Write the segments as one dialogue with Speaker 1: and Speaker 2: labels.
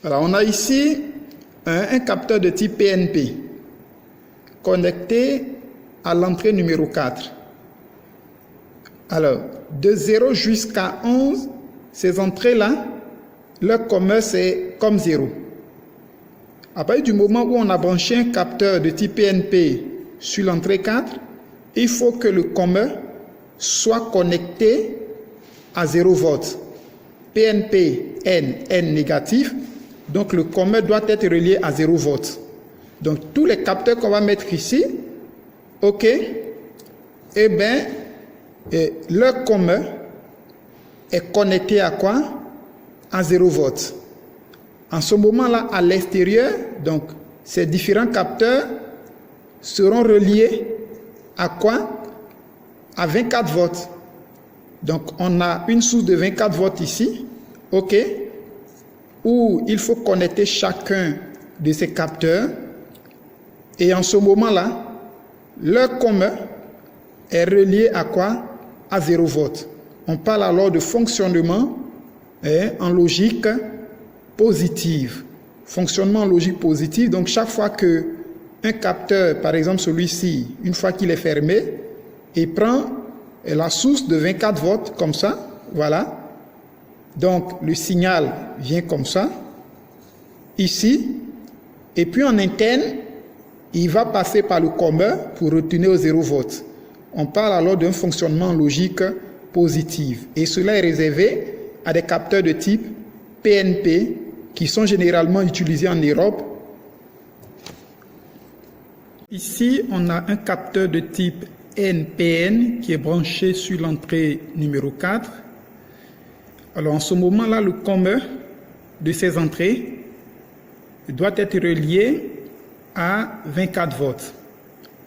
Speaker 1: Alors, on a ici un capteur de type PNP connecté à l'entrée numéro 4. Alors, de 0 jusqu'à 11, ces entrées-là, leur commun, c'est comme 0. À partir du moment où on a branché un capteur de type PNP sur l'entrée 4, il faut que le commun soit connecté à 0 volts. PNP, N négatif, donc le commun doit être relié à 0 volts. Donc tous les capteurs qu'on va mettre ici, ok, eh bien, leur commun est connecté à quoi? À 0 volts. En ce moment-là, à l'extérieur, donc ces différents capteurs seront reliés à quoi? À 24 volts. Donc on a une source de 24 volts ici, ok, où il faut connecter chacun de ces capteurs. Et en ce moment-là, leur commun est relié à quoi? À 0 volts. On parle alors de fonctionnement en logique positive. Fonctionnement en logique positive. Donc chaque fois que un capteur, par exemple celui-ci, une fois qu'il est fermé, il prend la source de 24 volts comme ça, voilà. Donc le signal vient comme ça, ici, et puis en interne, il va passer par le commun pour retourner au 0 volts. On parle alors d'un fonctionnement logique positif. Et cela est réservé à des capteurs de type PNP qui sont généralement utilisés en Europe. Ici, on a un capteur de type NPN qui est branché sur l'entrée numéro 4. Alors en ce moment-là, le commun de ces entrées doit être relié à 24 volts.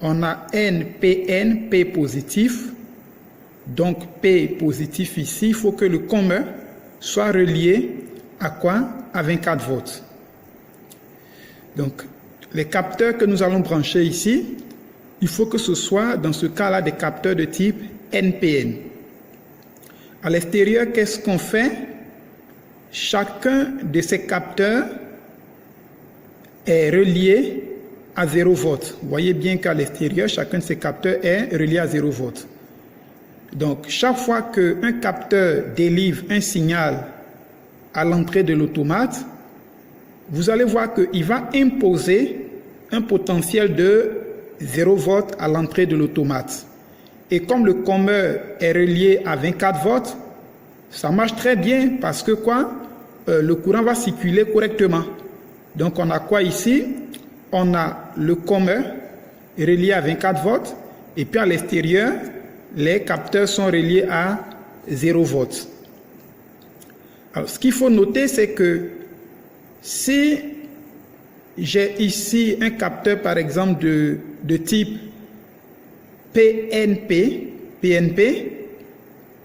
Speaker 1: On a NPN, P positif. Donc P positif ici, il faut que le commun soit relié à quoi? À 24 volts. Donc les capteurs que nous allons brancher ici, il faut que ce soit dans ce cas-là des capteurs de type NPN. À l'extérieur, qu'est-ce qu'on fait? Chacun de ces capteurs est relié à 0 volts. Vous voyez bien qu'à l'extérieur, chacun de ces capteurs est relié à 0 volts. Donc, chaque fois qu'un capteur délivre un signal à l'entrée de l'automate, vous allez voir qu'il va imposer un potentiel de 0 volts à l'entrée de l'automate. Et comme le commun est relié à 24 volts, ça marche très bien parce que quoi? Le courant va circuler correctement. Donc on a quoi ici? On a le commun relié à 24 volts et puis à l'extérieur, les capteurs sont reliés à 0 volts. Alors ce qu'il faut noter, c'est que si j'ai ici un capteur par exemple de type PNP,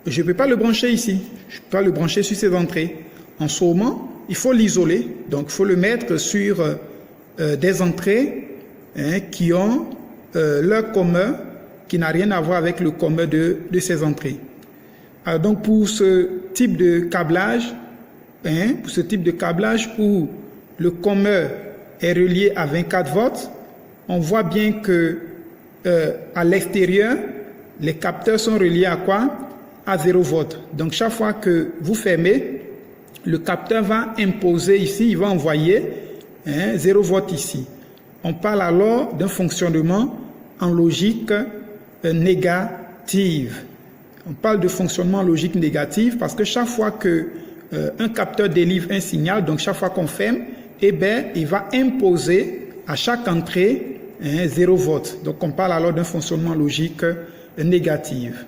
Speaker 1: je ne peux pas le brancher ici. Je ne peux pas le brancher sur ces entrées. En ce moment, il faut l'isoler. Donc, il faut le mettre sur des entrées qui ont leur commun qui n'a rien à voir avec le commun de ces entrées. Alors, donc, pour ce type de câblage, où le commun est relié à 24 volts, on voit bien que à l'extérieur, les capteurs sont reliés à quoi? À 0 volts. Donc chaque fois que vous fermez, le capteur va imposer ici, il va envoyer 0 volts ici. On parle alors d'un fonctionnement en logique négative. On parle de fonctionnement en logique négative parce que chaque fois que un capteur délivre un signal, donc chaque fois qu'on ferme, eh bien, il va imposer à chaque entrée 0 volts. Donc on parle alors d'un fonctionnement logique négatif.